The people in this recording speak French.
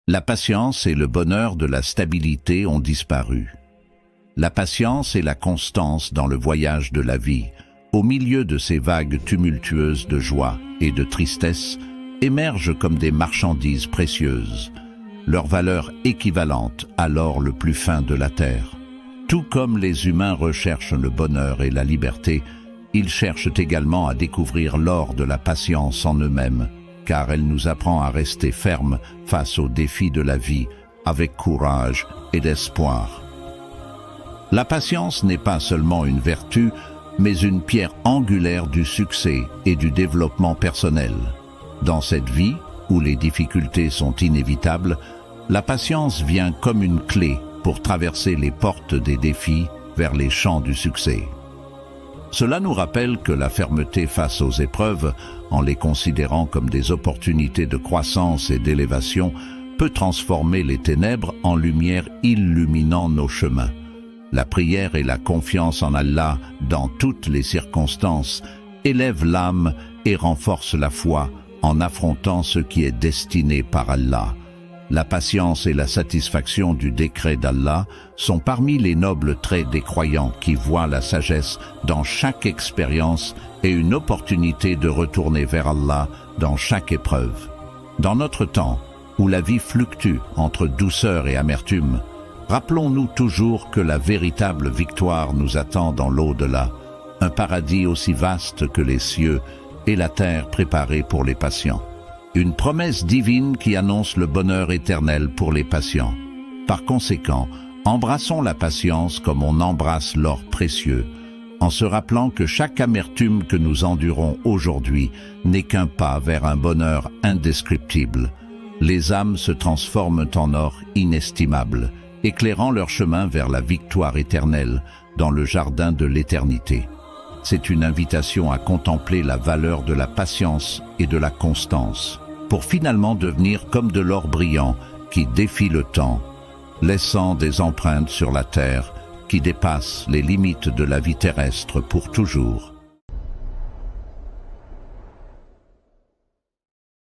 La patience et le bonheur de la stabilité ont disparu. La patience et la constance dans le voyage de la vie, au milieu de ces vagues tumultueuses de joie et de tristesse, émergent comme des marchandises précieuses, leur valeur équivalente à l'or le plus fin de la terre. Tout comme les humains recherchent le bonheur et la liberté, ils cherchent également à découvrir l'or de la patience en eux-mêmes, car elle nous apprend à rester fermes face aux défis de la vie, avec courage et d'espoir. La patience n'est pas seulement une vertu, mais une pierre angulaire du succès et du développement personnel. Dans cette vie, où les difficultés sont inévitables, la patience vient comme une clé pour traverser les portes des défis vers les champs du succès. Cela nous rappelle que la fermeté face aux épreuves, en les considérant comme des opportunités de croissance et d'élévation, peut transformer les ténèbres en lumière illuminant nos chemins. La prière et la confiance en Allah dans toutes les circonstances élèvent l'âme et renforcent la foi en affrontant ce qui est destiné par Allah. La patience et la satisfaction du décret d'Allah sont parmi les nobles traits des croyants qui voient la sagesse dans chaque expérience et une opportunité de retourner vers Allah dans chaque épreuve. Dans notre temps, où la vie fluctue entre douceur et amertume, rappelons-nous toujours que la véritable victoire nous attend dans l'au-delà, un paradis aussi vaste que les cieux et la terre préparée pour les patients. Une promesse divine qui annonce le bonheur éternel pour les patients. Par conséquent, embrassons la patience comme on embrasse l'or précieux, en se rappelant que chaque amertume que nous endurons aujourd'hui n'est qu'un pas vers un bonheur indescriptible. Les âmes se transforment en or inestimable, éclairant leur chemin vers la victoire éternelle dans le jardin de l'éternité. C'est une invitation à contempler la valeur de la patience et de la constance, pour finalement devenir comme de l'or brillant qui défie le temps, laissant des empreintes sur la terre qui dépassent les limites de la vie terrestre pour toujours.